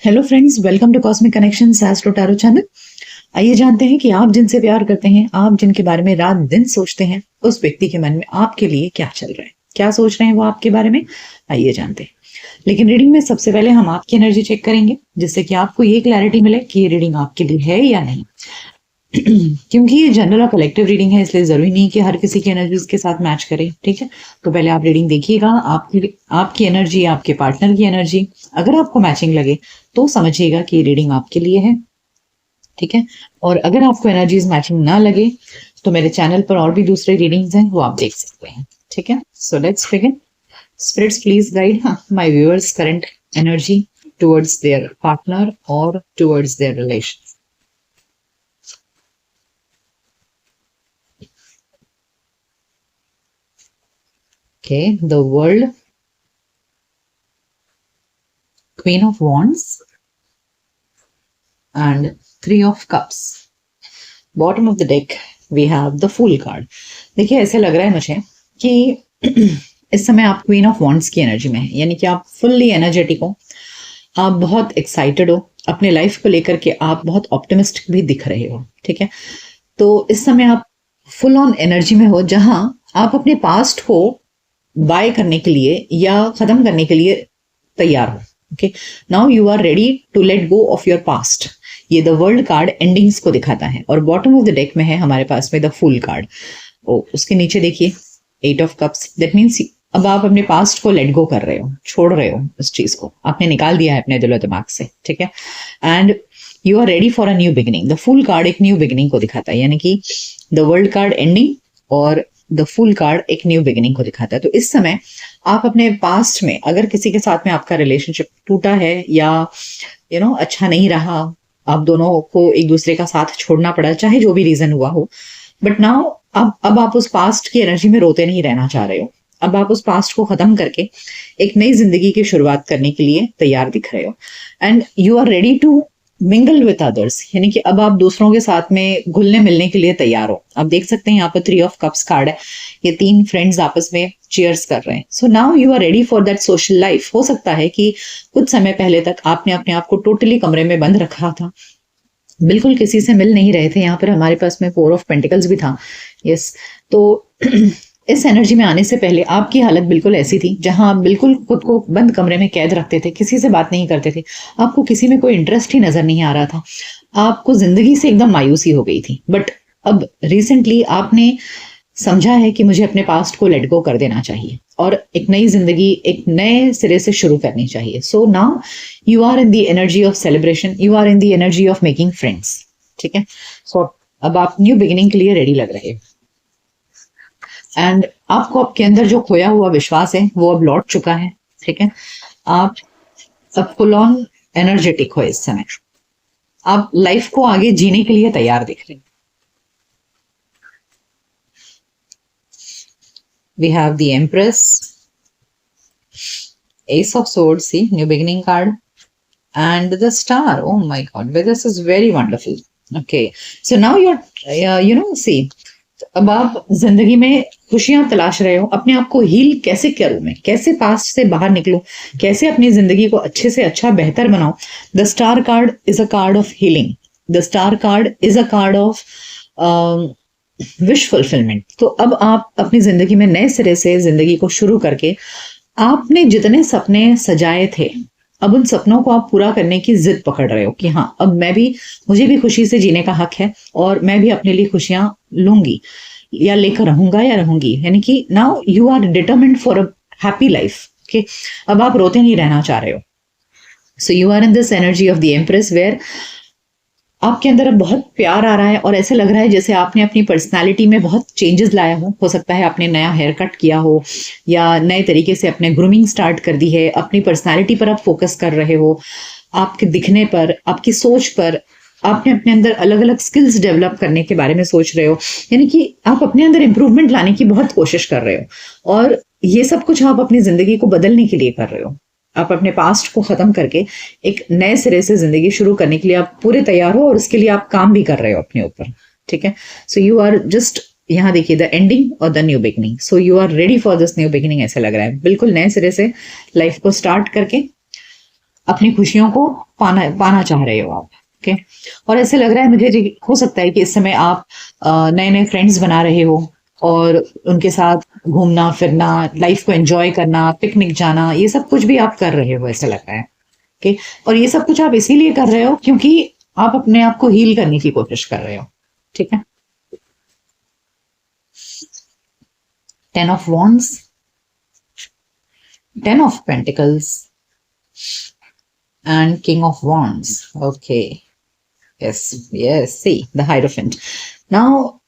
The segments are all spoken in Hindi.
Hello friends, welcome to cosmic connections astro tarot channel. आइए जानते हैं कि आप जिनसे प्यार करते हैं, आप जिनके बारे में रात दिन सोचते हैं, उस व्यक्ति के मन में आपके लिए क्या चल रहा है, क्या सोच रहे हैं वो आपके बारे में। आइए जानते हैं। लेकिन रीडिंग में सबसे पहले हम आपकी एनर्जी चेक करेंगे, जिससे कि आपको ये क्लैरिटी मिले कि ये रीडिंग आपके लिए है या नहीं। क्योंकि ये जनरल और कलेक्टिव रीडिंग है, इसलिए जरूरी नहीं कि हर किसी की एनर्जी के साथ मैच करे। ठीक है, तो पहले आप रीडिंग देखिएगा, आपकी एनर्जी, आपके पार्टनर की एनर्जी, अगर आपको मैचिंग लगे तो समझिएगा कि ये रीडिंग आपके लिए है। ठीक है, और अगर आपको एनर्जीज मैचिंग ना लगे तो मेरे चैनल पर और भी दूसरे रीडिंग्स हैं, वो आप देख सकते हैं। ठीक है, so let's begin. Spirits please guide my viewers current energy towards their partner और towards their relation. Okay, the World, Queen of Wands and Three of Cups. Bottom of the deck we have the Fool card. देखिए, ऐसे लग रहा है मुझे कि इस समय आप क्वीन ऑफ वॉन्ड्स की एनर्जी में है, यानी कि आप फुल्ली एनर्जेटिक हो, आप बहुत एक्साइटेड हो अपने लाइफ को लेकर के, आप बहुत ऑप्टिमिस्टिक भी दिख रहे हो। ठीक है, तो इस समय आप फुल ऑन एनर्जी में हो, जहां आप अपने पास्ट को बाय करने के लिए या खत्म करने के लिए तैयार हो। Okay, now you are ready to let go of your past. ये द वर्ल्ड कार्ड एंडिंग्स को दिखाता है, और बॉटम ऑफ द डेक में है हमारे पास में द फूल कार्ड। उसके नीचे देखिए 8 ऑफ कप्स। दैट मीन्स अब आप अपने पास्ट को लेट गो कर रहे हो, छोड़ रहे हो, उस चीज को आपने निकाल दिया है अपने दिलो दिमाग से। ठीक है, and you are ready for a new beginning. The fool card एक न्यू बिगिनिंग को दिखाता है, यानी कि द वर्ल्ड कार्ड एंडिंग और द फुल कार्ड एक न्यू बिगिनिंग को दिखाता है। तो इस समय आप अपने पास्ट में, अगर किसी के साथ में आपका रिलेशनशिप टूटा है या अच्छा नहीं रहा, आप दोनों को एक दूसरे का साथ छोड़ना पड़ा, चाहे जो भी रीजन हुआ हो, बट नाउ अब आप उस पास्ट की एनर्जी में रोते नहीं रहना चाह रहे हो। अब आप उस पास्ट को खत्म करके एक नई जिंदगी की शुरुआत करने के लिए तैयार दिख रहे हो, and you are ready to mingle with others, यानी कि अब आप दूसरों के साथ में घुलने मिलने के लिए तैयार हो। आप देख सकते हैं यहाँ पर 3 ऑफ कप्स कार्ड है, ये 3 फ्रेंड्स आपस में चीयर्स कर रहे हैं। So now you are ready for that social life. हो सकता है कि कुछ समय पहले तक आपने अपने आप को टोटली कमरे में बंद रखा था, बिल्कुल किसी से मिल नहीं रहे थे। यहाँ पर हमारे पास में 4 ऑफ पेंटिकल्स भी था। यस, तो इस एनर्जी में आने से पहले आपकी हालत बिल्कुल ऐसी थी, जहां आप बिल्कुल खुद को बंद कमरे में कैद रखते थे, किसी से बात नहीं करते थे, आपको किसी में कोई इंटरेस्ट ही नजर नहीं आ रहा था, आपको जिंदगी से एकदम मायूसी हो गई थी। बट अब रिसेंटली आपने समझा है कि मुझे अपने पास्ट को लेट गो कर देना चाहिए और एक नई जिंदगी, एक नए सिरे से शुरू करनी चाहिए। So now you are in the energy of celebration, you are in the energy of making friends. ठीक है, सो अब आप न्यू बिगिनिंग के लिए रेडी लग रहे हैं, एंड आपको आपके अंदर जो खोया हुआ विश्वास है वो अब लौट चुका है। ठीक है, आप अब फुल ऑन एनर्जेटिक हो इस समय, आप लाइफ को आगे जीने के लिए तैयार दिख रहे हैं। We have the Empress, Ace of Swords, see, new beginning card, and the Star. Oh my God, but this is very wonderful. Okay, so now you're, see, अब आप जिंदगी में खुशियां तलाश रहे हो, अपने आप को हील कैसे करूं मैं, कैसे पास्ट से बाहर निकलूं, कैसे अपनी जिंदगी को अच्छे से अच्छा बेहतर बनाऊं। The star card is a card of healing, the star card is a card of wish fulfilment. तो अब आप अपनी जिंदगी में नए सिरे से जिंदगी को शुरू करके, आपने जितने सपने सजाए थे, अब उन सपनों को आप पूरा करने की जिद पकड़ रहे हो कि हाँ, अब मुझे भी खुशी से जीने का हक है, और मैं भी अपने लिए खुशियां लूंगी या लेकर रहूंगा या रहूंगी। यानी कि now you are determined for a happy life. Okay, अब आप रोते नहीं रहना चाह रहे हो। So you are in this energy of the empress, where आपके अंदर अब बहुत प्यार आ रहा है, और ऐसे लग रहा है जैसे आपने अपनी पर्सनालिटी में बहुत चेंजेस लाया हो सकता है आपने नया हेयर कट किया हो, या नए तरीके से अपने ग्रूमिंग स्टार्ट कर दी है, अपनी पर्सनालिटी पर आप फोकस कर रहे हो, आपके दिखने पर, आपकी सोच पर, आपने अपने अंदर अलग अलग स्किल्स डेवलप करने के बारे में सोच रहे हो, यानी कि आप अपने अंदर इंप्रूवमेंट लाने की बहुत कोशिश कर रहे हो, और ये सब कुछ आप अपनी जिंदगी को बदलने के लिए कर रहे हो। आप अपने पास्ट को खत्म करके एक नए सिरे से जिंदगी शुरू करने के लिए आप पूरे तैयार हो, और उसके लिए आप काम भी कर रहे हो अपने ऊपर। ठीक है, सो यू आर जस्ट, यहाँ देखिए, द एंडिंग और the new beginning. So you are ready for this new beginning. ऐसा लग रहा है बिल्कुल नए सिरे से लाइफ को स्टार्ट करके अपनी खुशियों को पाना पाना चाह रहे हो आप। ओके, और ऐसे लग रहा है मुझे हो सकता है कि इस समय आप नए नए फ्रेंड्स बना रहे हो और उनके साथ घूमना फिरना, लाइफ को एंजॉय करना, पिकनिक जाना, ये सब कुछ भी आप कर रहे हो ऐसा लग रहा है। ओके, और ये सब कुछ आप इसीलिए कर रहे हो क्योंकि आप अपने आप को हील करने की कोशिश कर रहे हो। ठीक है, 10 of Wands, 10 of Pentacles, and King of Wands. Okay, yes, yes. See the Hierophant. Now,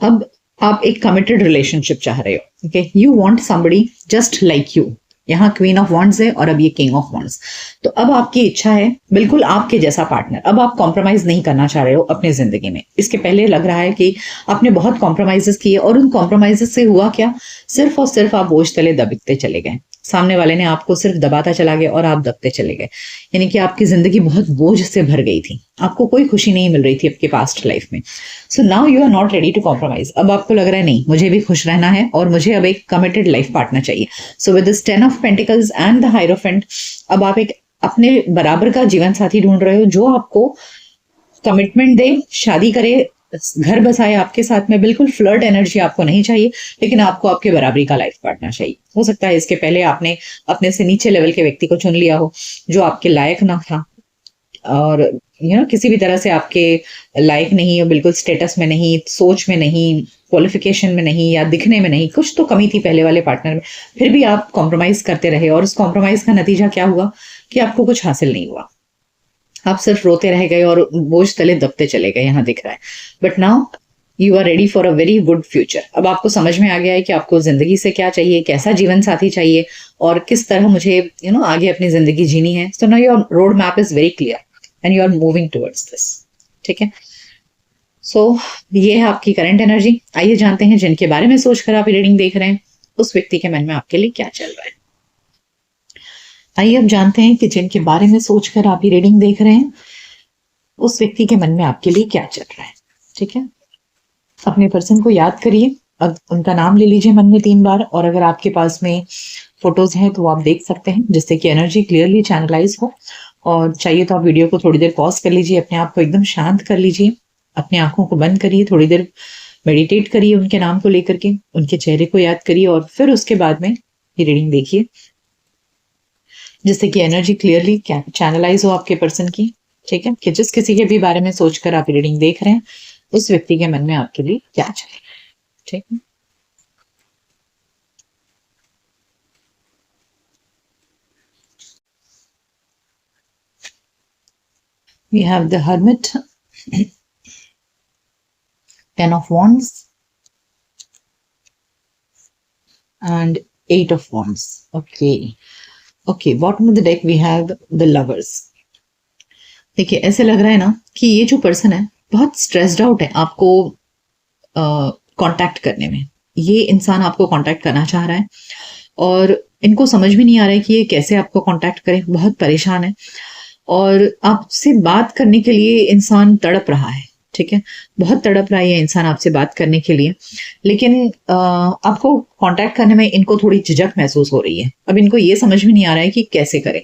अब आप एक कमिटेड रिलेशनशिप चाह रहे हो। Okay, you want somebody just like you. यहाँ क्वीन ऑफ वॉन्ड्स है और अब ये किंग ऑफ वॉन्ड्स। तो अब आपकी इच्छा है बिल्कुल आपके जैसा पार्टनर। अब आप कॉम्प्रोमाइज नहीं करना चाह रहे हो अपनी जिंदगी में। इसके पहले लग रहा है कि आपने बहुत कॉम्प्रोमाइजेस किए और उन कॉम्प्रोमाइजेस से हुआ क्या, सिर्फ और सिर्फ आप बोझ तले दबते चले गए। सामने वाले ने आपको सिर्फ दबाता चला गया और आप दबते चले गए। यानी कि आपकी जिंदगी बहुत बोझ से भर गई थी, आपको कोई खुशी नहीं मिल रही थी आपके पास्ट लाइफ में। So now you are not ready to compromise. अब आपको लग रहा है नहीं, मुझे भी खुश रहना है और मुझे अब एक कमिटेड लाइफ पार्टनर चाहिए। So with this 10 of Pentacles and the hierophant, अब आप एक अपने बराबर का जीवन साथी ढूंढ रहे हो जो आपको कमिटमेंट दे, शादी करे, घर बसाए आपके साथ में। बिल्कुल फ्लर्ट एनर्जी आपको नहीं चाहिए, लेकिन आपको आपके बराबरी का लाइफ पार्टनर चाहिए। हो सकता है इसके पहले आपने अपने से नीचे लेवल के व्यक्ति को चुन लिया हो जो आपके लायक ना था और किसी भी तरह से आपके लायक नहीं हो, बिल्कुल स्टेटस में नहीं, सोच में नहीं, क्वालिफिकेशन में नहीं, या दिखने में नहीं, कुछ तो कमी थी पहले वाले पार्टनर में। फिर भी आप कॉम्प्रोमाइज करते रहे और उस कॉम्प्रोमाइज का नतीजा क्या हुआ कि आपको कुछ हासिल नहीं हुआ। आप सिर्फ रोते रह गए और बोझ तले दबते चले गए, यहाँ दिख रहा है। But now you are ready for a very good future. अब आपको समझ में आ गया है कि आपको जिंदगी से क्या चाहिए, कैसा जीवन साथी चाहिए और किस तरह मुझे आगे अपनी जिंदगी जीनी है। So now your road map is very clear and you are moving towards this. ठीक है, सो ये है आपकी करंट एनर्जी। आइए जानते हैं जिनके बारे में सोचकर आप रीडिंग देख रहे हैं उस व्यक्ति के मन में आपके लिए क्या चल रहा है। आइए अब जानते हैं कि जिनके बारे में सोचकर आप ये रीडिंग देख रहे हैं उस व्यक्ति के मन में आपके लिए क्या चल रहा है। ठीक है, अपने पर्सन को याद करिए, अब उनका नाम ले लीजिए मन में 3 बार, और अगर आपके पास में फोटोज हैं तो आप देख सकते हैं जिससे कि एनर्जी क्लियरली चैनलाइज हो। और चाहिए तो आप वीडियो को थोड़ी देर पॉज कर लीजिए, अपने आप को एकदम शांत कर लीजिए, अपनी आंखों को बंद करिए, थोड़ी देर मेडिटेट करिए उनके नाम को लेकर के, उनके चेहरे को याद करिए और फिर उसके बाद में ये रीडिंग देखिए जिससे कि एनर्जी क्लियरली चैनलाइज हो आपके पर्सन की। ठीक है, कि जिस किसी के भी बारे में सोचकर आप रीडिंग देख रहे हैं उस व्यक्ति के मन में आपके लिए क्या चले। ठीक है, we have the Hermit, 10 of Wands, and 8 of Wands. Okay, bottom of the deck we have the Lovers. देखिए, ऐसे लग रहा है ना कि ये जो पर्सन है बहुत स्ट्रेस्ड आउट है आपको कांटेक्ट करने में। ये इंसान आपको कांटेक्ट करना चाह रहा है और इनको समझ भी नहीं आ रहा है कि ये कैसे आपको कांटेक्ट करे, बहुत परेशान है और आपसे बात करने के लिए इंसान तड़प रहा है। ठीक है, बहुत तड़प रहा है ये इंसान आपसे बात करने के लिए, लेकिन आपको कांटेक्ट करने में इनको थोड़ी झिझक महसूस हो रही है। अब इनको ये समझ में नहीं आ रहा है कि कैसे करें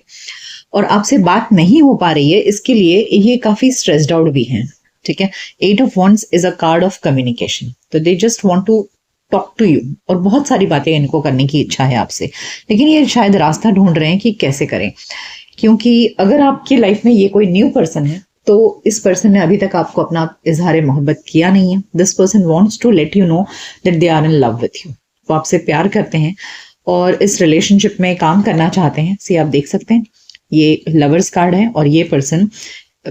और आपसे बात नहीं हो पा रही है, इसके लिए ये काफी स्ट्रेस्ड आउट भी हैं। ठीक है, 8 of Wands is a card of communication, तो they just want to talk to you और बहुत सारी बातें इनको करने की इच्छा है आपसे, लेकिन ये शायद रास्ता ढूंढ रहे हैं कि कैसे करें। क्योंकि अगर आपकी लाइफ में ये कोई न्यू पर्सन है तो इस पर्सन ने अभी तक आपको अपना इजहार मोहब्बत किया नहीं है। This person wants to let you know that they are in love with you. वो आपसे प्यार करते हैं और इस रिलेशनशिप में काम करना चाहते हैं। सी आप देख सकते हैं ये लवर्स कार्ड है और ये पर्सन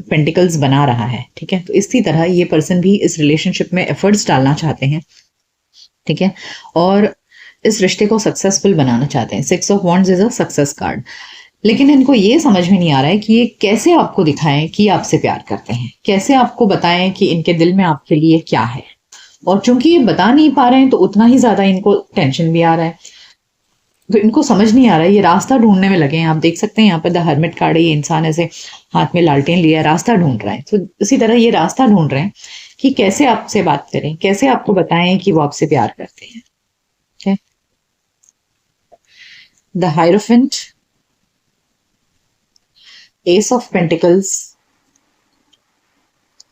पेंटिकल्स बना रहा है। ठीक है, तो इसी तरह ये पर्सन भी इस रिलेशनशिप में एफर्ट्स डालना चाहते हैं। ठीक है, और इस रिश्ते को सक्सेसफुल बनाना चाहते हैं। 6 of Wands is a success card, लेकिन इनको ये समझ में नहीं आ रहा है कि ये कैसे आपको दिखाएं कि आपसे प्यार करते हैं, कैसे आपको बताएं कि इनके दिल में आपके लिए क्या है। और चूंकि ये बता नहीं पा रहे हैं तो उतना ही ज्यादा इनको टेंशन भी आ रहा है, तो इनको समझ नहीं आ रहा है। ये रास्ता ढूंढने में लगे हैं। आप देख सकते हैं यहाँ पे द हर्मिट कार्ड है, ये इंसान ऐसे हाथ में लालटेन लिया रास्ता ढूंढ रहा है। तो इसी तरह ये रास्ता ढूंढ रहे हैं कि कैसे आपसे बात करें, कैसे आपको बताएं कि वो आपसे प्यार करते हैं। ठीक है, the hierophant, ace of pentacles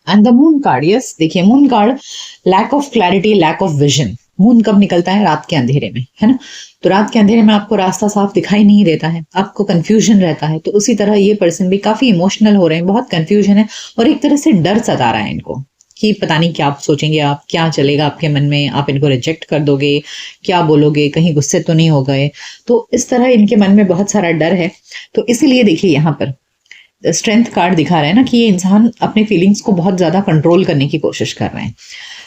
and the moon card. Yes, देखिए moon card, lack of clarity, lack of vision. Moon कब निकलता है? रात के अंधेरे में, है ना। तो रात के अंधेरे में आपको रास्ता साफ दिखाई नहीं देता है, आपको कंफ्यूजन रहता है। तो उसी तरह ये पर्सन भी काफी इमोशनल हो रहे हैं, बहुत कंफ्यूजन है और एक तरह से डर सता रहा है इनको कि पता नहीं क्या आप सोचेंगे, आप क्या चलेगा आपके मन में, आप इनको रिजेक्ट कर दोगे, क्या बोलोगे, कहीं गुस्से तो नहीं हो गए। तो इस तरह इनके मन में बहुत सारा डर है। तो इसीलिए देखिए यहाँ पर स्ट्रेंथ कार्ड दिखा रहा है ना कि ये इंसान अपने फीलिंग्स को बहुत ज्यादा कंट्रोल करने की कोशिश कर रहे हैं,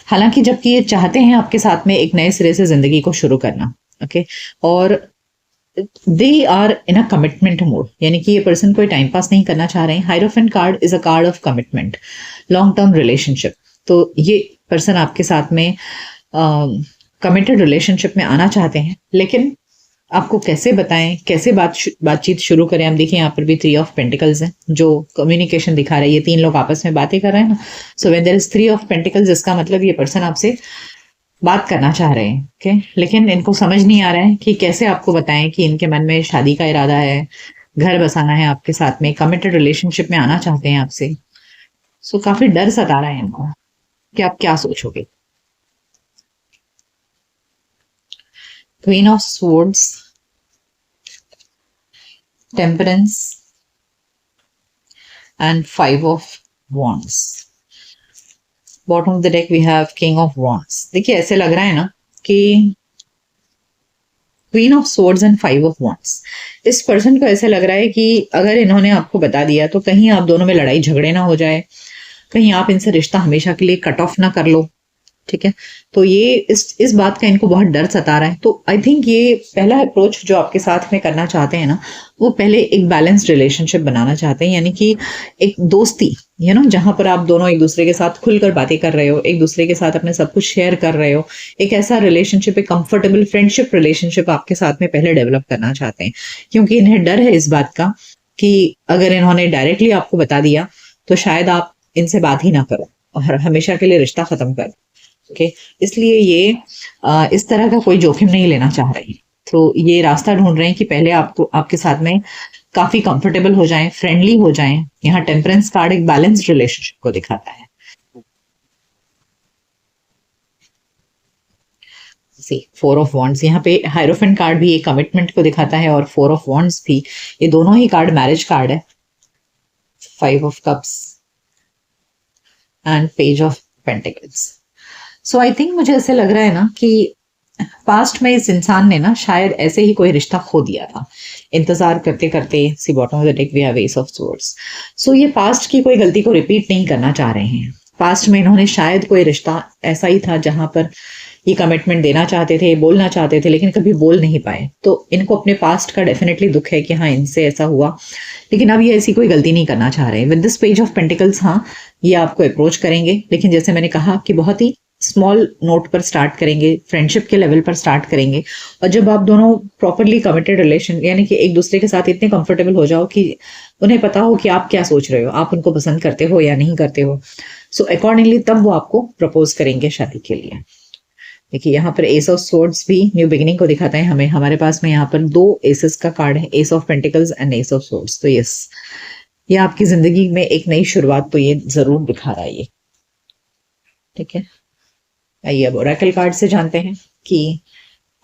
हालांकि जबकि ये चाहते हैं आपके साथ में एक नए सिरे से जिंदगी को शुरू करना। ओके, और they are in a commitment mode, यानी कि ये पर्सन कोई टाइम पास नहीं करना चाह रहे हैं। Hierophant card is a card of commitment, long term relationship. तो ये पर्सन आपके साथ में कमिटेड रिलेशनशिप में आना चाहते हैं, लेकिन आपको कैसे बताएं, कैसे बातचीत शुरू करें। हम देखिए यहाँ पर भी 3 ऑफ पेंटिकल्स है जो कम्युनिकेशन दिखा रहा है, ये 3 लोग आपस में बातें कर रहे हैं ना। So when there is 3 of pentacles, इसका मतलब ये पर्सन आपसे बात करना चाह रहे हैं। ओके, लेकिन इनको समझ नहीं आ रहा है कि कैसे आपको बताएं कि इनके मन में शादी का इरादा है, घर बसाना है आपके साथ में, कमिटेड रिलेशनशिप में आना चाहते हैं आपसे। सो काफी डर सता रहा है इनको कि आप क्या सोचोगे। Queen of swords, temperance and 5 of wands. Bottom of the deck we have king of wands. देखिए ऐसे लग रहा है ना कि queen of swords and 5 of wands, इस पर्सन को ऐसे लग रहा है कि अगर इन्होंने आपको बता दिया तो कहीं आप दोनों में लड़ाई झगड़े ना हो जाए, कहीं आप इनसे रिश्ता हमेशा के लिए कट ऑफ ना कर लो। ठीक है, तो ये इस बात का इनको बहुत डर सता रहा है। तो आई थिंक ये पहला अप्रोच जो आपके साथ में करना चाहते हैं ना, वो पहले एक बैलेंस्ड रिलेशनशिप बनाना चाहते हैं, यानी कि एक दोस्ती, जहां पर आप दोनों एक दूसरे के साथ खुलकर बातें कर रहे हो, एक दूसरे के साथ अपने सब कुछ शेयर कर रहे हो। एक ऐसा रिलेशनशिप, एक कंफर्टेबल फ्रेंडशिप रिलेशनशिप आपके साथ में पहले डेवलप करना चाहते हैं, क्योंकि इन्हें डर है इस बात का कि अगर इन्होंने डायरेक्टली आपको बता दिया तो शायद आप इनसे बात ही ना करो और हमेशा के लिए रिश्ता खत्म कर। ओके, इसलिए ये इस तरह का कोई जोखिम नहीं लेना चाह रहे हैं। तो ये रास्ता ढूंढ रहे हैं कि पहले आपको आपके साथ में काफी कंफर्टेबल हो जाएं, फ्रेंडली हो जाएं। यहाँ टेम्परेंस कार्ड एक बैलेंस्ड रिलेशनशिप को दिखाता है। सी 4 ऑफ वॉन्ड्स, यहाँ पे हायरोफेंट कार्ड भी एक कमिटमेंट को दिखाता है और 4 ऑफ वॉन्ड्स भी, ये दोनों ही कार्ड मैरिज कार्ड है। 5 of cups and page of pentacles. So I think मुझे ऐसे लग रहा है ना कि पास्ट में इस इंसान ने ना शायद ऐसे ही कोई रिश्ता खो दिया था, इंतजार करते करते। See bottom of the deck we have ace of swords. So ये पास्ट की कोई गलती को रिपीट नहीं करना चाह रहे हैं। पास्ट में इन्होंने शायद कोई रिश्ता ऐसा ही था जहां पर ये कमिटमेंट देना चाहते थे, बोलना चाहते थे, लेकिन कभी बोल नहीं पाए। तो इनको अपने पास्ट का डेफिनेटली दुख है कि हाँ इनसे ऐसा हुआ, लेकिन अब ये ऐसी कोई गलती नहीं करना चाह रहे। With this page of pentacles, हाँ ये आपको अप्रोच करेंगे, लेकिन जैसे मैंने कहा कि बहुत ही स्मॉल नोट पर स्टार्ट करेंगे, फ्रेंडशिप के लेवल पर स्टार्ट करेंगे। और जब आप दोनों प्रॉपरली कमिटेड रिलेशन, यानी कि एक दूसरे के साथ इतने कंफर्टेबल हो जाओ कि उन्हें पता हो कि आप क्या सोच रहे हो, आप उनको पसंद करते हो या नहीं करते हो, सो अकॉर्डिंगली तब वो आपको प्रपोज करेंगे शादी के लिए। देखिए यहाँ पर एस ऑफ स्वॉर्ड्स भी न्यू बिगिनिंग को दिखाता है हमें। हमारे पास में यहाँ पर 2 एसेस का कार्ड है, S of pentacles and S of swords. तो यस, ये आपकी जिंदगी में एक नई शुरुआत तो ये जरूर दिखा रहा है ये। ठीक है, आइए अब ओरेकल कार्ड से जानते हैं कि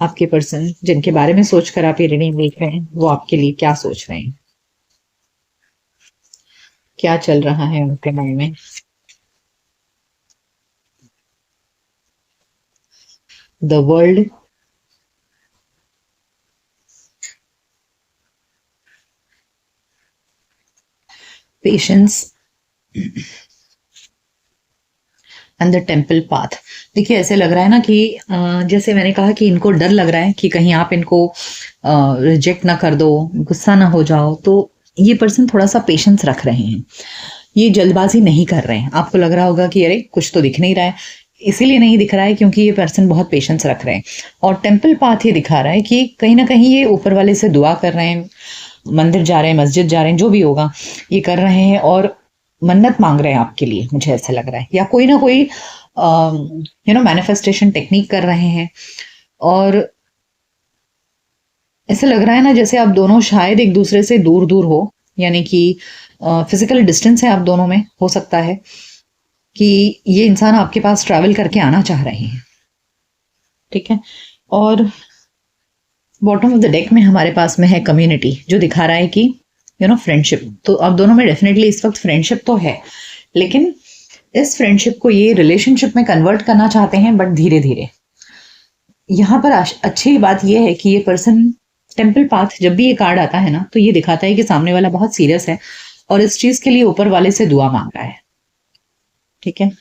आपके पर्सन जिनके बारे में सोचकर आप ये रीडिंग देख रहे हैं वो आपके लिए क्या सोच रहे हैं, क्या चल रहा है उनके मन में। The world, patience and the temple path. देखिए ऐसे लग रहा है ना कि जैसे मैंने कहा कि इनको डर लग रहा है कि कहीं आप इनको रिजेक्ट ना कर दो, गुस्सा ना हो जाओ। तो ये पर्सन थोड़ा सा पेशेंस रख रहे हैं, ये जल्दबाजी नहीं कर रहे हैं। आपको लग रहा होगा कि अरे कुछ तो दिख नहीं रहा है, इसीलिए नहीं दिख रहा है क्योंकि ये पर्सन बहुत पेशेंस रख रहे हैं। और टेम्पल पाथ ये दिखा रहा है कि कहीं ना कहीं ये ऊपर वाले से दुआ कर रहे हैं, मंदिर जा रहे हैं, मस्जिद जा रहे हैं, जो भी होगा ये कर रहे हैं और मन्नत मांग रहे हैं आपके लिए, मुझे ऐसा लग रहा है। या कोई ना कोई मैनिफेस्टेशन टेक्निक कर रहे हैं। और ऐसा लग रहा है ना जैसे आप दोनों शायद एक दूसरे से दूर दूर हो, यानी कि फिजिकल डिस्टेंस है आप दोनों में, हो सकता है कि ये इंसान आपके पास ट्रैवल करके आना चाह रहे हैं, ठीक है। और बॉटम ऑफ द डेक में हमारे पास में है कम्युनिटी, जो दिखा रहा है कि फ्रेंडशिप। तो आप दोनों में डेफिनेटली इस वक्त फ्रेंडशिप तो है, लेकिन इस फ्रेंडशिप को ये रिलेशनशिप में कन्वर्ट करना चाहते हैं, बट धीरे धीरे। यहाँ पर अच्छी बात यह है कि ये पर्सन, टेम्पल पाथ, जब भी ये कार्ड आता है ना, तो ये दिखाता है कि सामने वाला बहुत सीरियस है और इस चीज के लिए ऊपर वाले से दुआ मांग रहा है, ठीक है।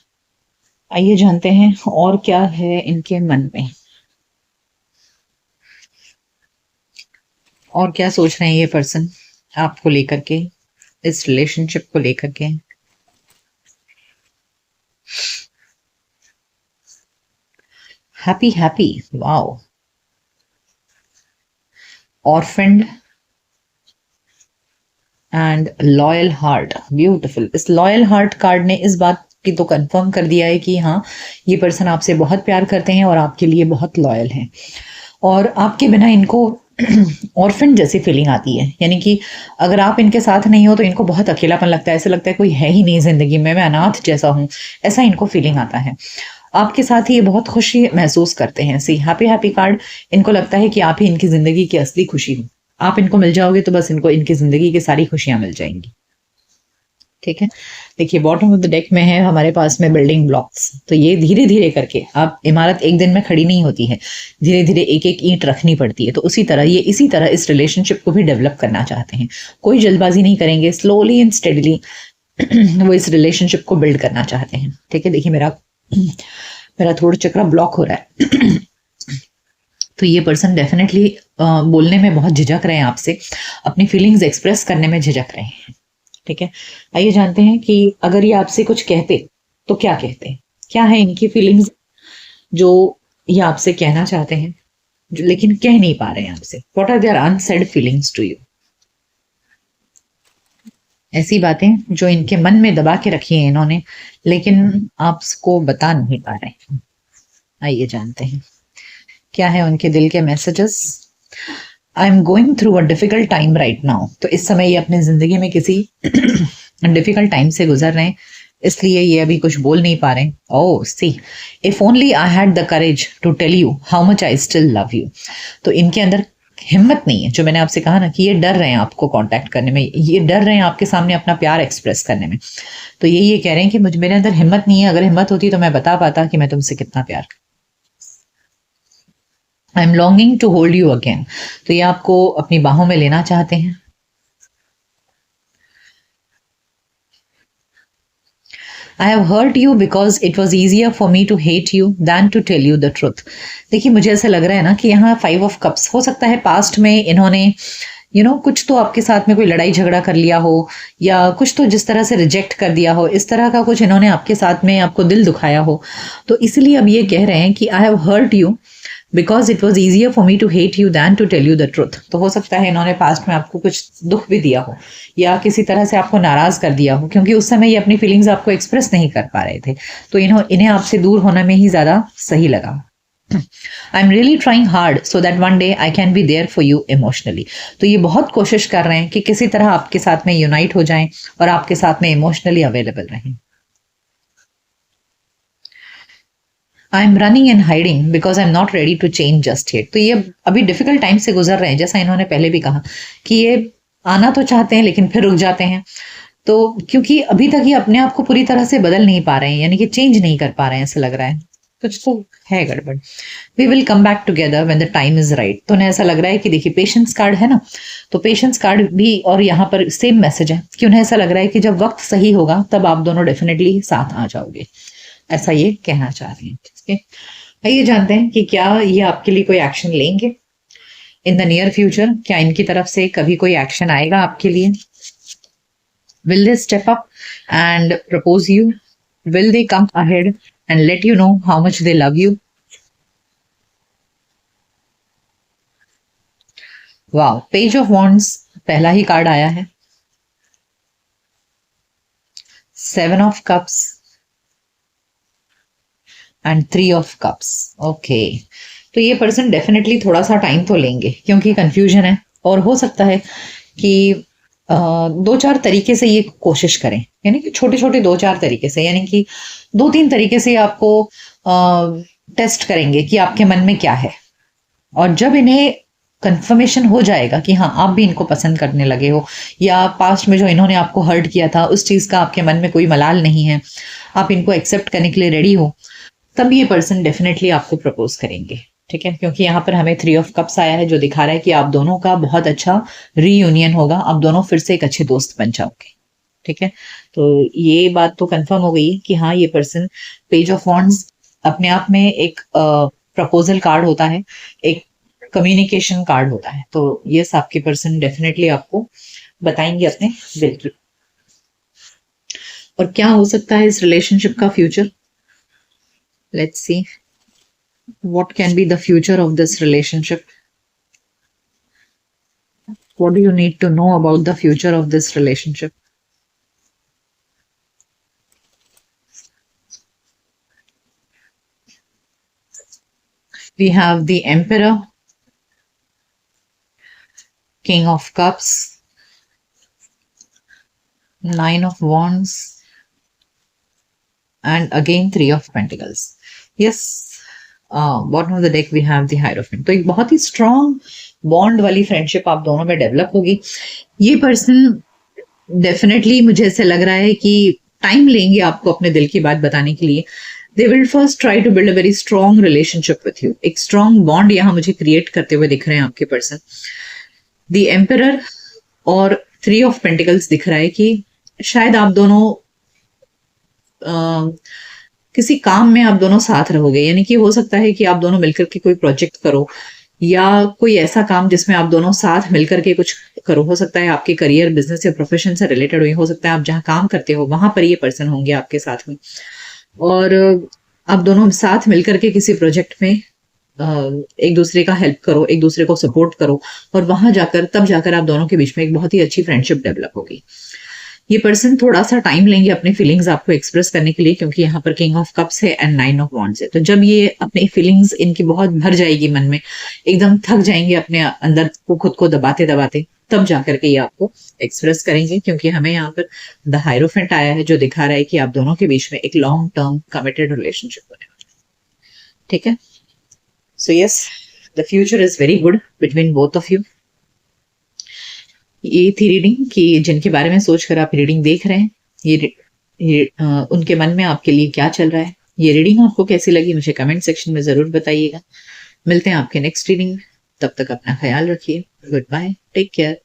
आइए जानते हैं और क्या है इनके मन में, और क्या सोच रहे हैं ये पर्सन आपको लेकर के, इस रिलेशनशिप को लेकर के। Happy happy, wow. Orphaned and loyal heart, beautiful. इस लॉयल हार्ट कार्ड ने इस बात की तो कंफर्म कर दिया है कि हाँ, ये पर्सन आपसे बहुत प्यार करते हैं और आपके लिए बहुत लॉयल हैं, और आपके बिना इनको ऑर्फन जैसी फीलिंग आती है। यानी कि अगर आप इनके साथ नहीं हो तो इनको बहुत अकेलापन लगता है, ऐसा लगता है कोई है ही नहीं जिंदगी में, मैं अनाथ जैसा हूँ, ऐसा इनको फीलिंग आता है। आपके साथ ही ये बहुत खुशी महसूस करते हैं। सी हैप्पी हैप्पी कार्ड, इनको लगता है कि आप ही इनकी जिंदगी की असली खुशी हो। आप इनको मिल जाओगे तो बस इनको इनकी जिंदगी की सारी खुशियां मिल जाएंगी, ठीक है। देखिए बॉटम ऑफ द डेक में है हमारे पास में बिल्डिंग ब्लॉक्स। तो ये धीरे धीरे करके, आप इमारत एक दिन में खड़ी नहीं होती है, धीरे धीरे एक एक ईंट रखनी पड़ती है। तो उसी तरह ये इसी तरह इस रिलेशनशिप को भी डेवलप करना चाहते हैं। कोई जल्दबाजी नहीं करेंगे, स्लोली एंड स्टेडली वो इस रिलेशनशिप को बिल्ड करना चाहते हैं, ठीक है। देखिए मेरा मेरा थोड़ा चक्रा ब्लॉक हो रहा है तो ये पर्सन डेफिनेटली बोलने में बहुत झिझक रहे हैं आपसे, अपनी फीलिंग्स एक्सप्रेस करने में झिझक रहे हैं, ठीक है। आइए जानते हैं कि अगर ये आपसे कुछ कहते तो क्या कहते, क्या है इनकी फीलिंग्स जो ये आपसे कहना चाहते हैं, जो लेकिन कह नहीं पा रहे हैं आपसे। What are their unsaid feelings to you, ऐसी बातें जो इनके मन में दबा के रखी है इन्होंने, लेकिन आपको बता नहीं पा रहे हैं। आइए जानते हैं क्या है उनके दिल के messages. I am going through a difficult time right now. तो इस समय ये अपनी जिंदगी में किसी डिफिकल्ट टाइम से गुजर रहे हैं, इसलिए ये अभी कुछ बोल नहीं पा रहे। Oh see, if only I had the courage to tell you how much I still love you. तो इनके अंदर हिम्मत नहीं है, जो मैंने आपसे कहा ना कि ये डर रहे हैं आपको कांटेक्ट करने में, ये डर रहे हैं आपके सामने अपना प्यार एक्सप्रेस करने में। तो ये कह रहे हैं कि मुझे, मेरे अंदर हिम्मत नहीं है, अगर हिम्मत होती तो मैं बता पाता कि मैं तुमसे कितना प्यार करती। I am longing to hold you again. तो ये आपको अपनी बाहों में लेना चाहते हैं। I have hurt you because it was easier for me to hate you than to tell you the truth. देखिए मुझे ऐसा लग रहा है ना कि यहाँ 5 ऑफ कप्स, हो सकता है पास्ट में इन्होंने कुछ तो आपके साथ में कोई लड़ाई झगड़ा कर लिया हो, या कुछ तो जिस तरह से रिजेक्ट कर दिया हो, इस तरह का कुछ इन्होंने आपके साथ में आपको दिल दुखाया हो। तो इसलिए अब ये कह रहे हैं कि I have hurt you because it was easier for me to hate you than to tell you the truth. तो हो सकता है इन्होंने पास्ट में आपको कुछ दुख भी दिया हो, या किसी तरह से आपको नाराज कर दिया हो, क्योंकि उस समय ये अपनी फीलिंग्स आपको एक्सप्रेस नहीं कर पा रहे थे। तो इन्हें आपसे दूर होने में ही ज्यादा सही लगा। I am really trying hard so that one day I can be there for you emotionally. तो ये बहुत कोशिश कर रहे हैं कि किसी तरह आपके साथ में यूनाइट हो जाएं और आपके साथ में इमोशनली अवेलेबल रहें। I am running and hiding because I am not ready to change just yet. तो ये अभी डिफिकल्ट टाइम से गुजर रहे हैं, जैसा इन्होंने पहले भी कहा कि ये आना तो चाहते हैं लेकिन फिर रुक जाते हैं। तो क्योंकि अभी तक ये अपने आप को पूरी तरह से बदल नहीं पा रहे हैं, यानी कि चेंज नहीं कर पा रहे हैं, ऐसा लग रहा है कुछ तो है गड़बड़। We will come back together when the time is right. तो उन्हें ऐसा लग रहा है कि देखिए पेशेंस कार्ड है ना, तो पेशेंस कार्ड भी, और यहाँ पर सेम मैसेज है कि उन्हें ऐसा लग रहा है कि जब वक्त सही होगा तब आप दोनों डेफिनेटली साथ आ जाओगे, ऐसा ये कहना चाह रहे हैं, ठीक है। आइए जानते हैं कि क्या ये आपके लिए कोई एक्शन लेंगे इन द नियर फ्यूचर। क्या इनकी तरफ से कभी कोई एक्शन आएगा आपके लिए? Will they step up and propose you? Will they come ahead and let you know how much they love you? Wow, page of wands पहला ही कार्ड आया है, 7 of cups and 3 of cups. Okay, तो ये पर्सन डेफिनेटली थोड़ा सा टाइम तो लेंगे, क्योंकि कंफ्यूजन है, और हो सकता है कि दो चार तरीके से ये कोशिश करें, यानी कि छोटे छोटे दो चार तरीके से, यानी कि दो तीन तरीके से आपको टेस्ट करेंगे कि आपके मन में क्या है। और जब इन्हें कंफर्मेशन हो जाएगा कि हाँ आप भी इनको पसंद करने लगे हो, या पास्ट में जो इन्होंने आपको हर्ट किया था उस चीज का आपके मन में कोई मलाल नहीं है, आप इनको एक्सेप्ट करने के लिए रेडी हो, तब ये पर्सन डेफिनेटली आपको प्रपोज करेंगे। ठीक है, क्योंकि यहाँ पर हमें 3 ऑफ कप्स आया है जो दिखा रहा है कि आप दोनों का बहुत अच्छा रीयूनियन होगा, आप दोनों फिर से एक अच्छे दोस्त बन जाओगे। ठीक है, तो ये बात तो कंफर्म हो गई कि हाँ ये पर्सन, पेज ऑफ वॉन्ड्स अपने आप में एक प्रपोजल कार्ड होता है, एक कम्युनिकेशन कार्ड होता है। तो यस, आपके पर्सन डेफिनेटली आपको बताएंगे अपने दिल की। और क्या हो सकता है इस रिलेशनशिप का future, let's see what can be the future of this relationship. What do you need to know about the future of this relationship? We have the Emperor, King of Cups, 9 of Wands, and again 3 of Pentacles. Yes, bottom of the deck we have the hierophant. तो एक बहुत ही स्ट्रॉन्ग बॉन्ड वाली फ्रेंडशिप आप दोनों में डेवलप होगी। ये पर्सन डेफिनेटली मुझे ऐसे लग रहा है कि टाइम लेंगे आपको अपने दिल की बात बताने के लिए। They will first try to build a very strong relationship with you. एक स्ट्रॉन्ग बॉन्ड यहाँ मुझे क्रिएट करते हुए दिख रहे हैं आपके पर्सन। द एम्परर और 3 ऑफ पेंटिकल्स दिख रहा है कि शायद आप दोनों किसी काम में आप दोनों साथ रहोगे, यानी कि हो सकता है कि आप दोनों मिलकर के कोई प्रोजेक्ट करो, या कोई ऐसा काम जिसमें आप दोनों साथ मिलकर के कुछ करो। हो सकता है आपके करियर, बिजनेस या प्रोफेशन से रिलेटेड हो सकता है आप जहाँ काम करते हो वहां पर ये पर्सन होंगे आपके साथ में, और आप दोनों साथ मिलकर के किसी प्रोजेक्ट में एक दूसरे का हेल्प करो, एक दूसरे को सपोर्ट करो, और वहां जाकर तब जाकर आप दोनों के बीच में एक बहुत ही अच्छी फ्रेंडशिप डेवलप होगी। ये पर्सन थोड़ा सा टाइम लेंगे अपनी फीलिंग्स आपको एक्सप्रेस करने के लिए, क्योंकि यहाँ पर किंग ऑफ कप्स है एंड 9 ऑफ वॉन्ड्स है। तो जब ये अपनी फीलिंग्स इनकी बहुत भर जाएगी मन में, एकदम थक जाएंगे अपने अंदर को खुद को दबाते दबाते, तब जाकर के ये आपको एक्सप्रेस करेंगे। क्योंकि हमें यहाँ पर द हायरोफेंट आया है जो दिखा रहा है कि आप दोनों के बीच में एक लॉन्ग टर्म कमिटेड रिलेशनशिप होने वाला है। ठीक है, so yes, the future is very good between both of you. ये थी रीडिंग कि जिनके बारे में सोचकर आप रीडिंग देख रहे हैं, ये उनके मन में आपके लिए क्या चल रहा है। ये रीडिंग आपको कैसी लगी मुझे कमेंट सेक्शन में जरूर बताइएगा। मिलते हैं आपके नेक्स्ट रीडिंग में, तब तक अपना ख्याल रखिए। Good bye, take care.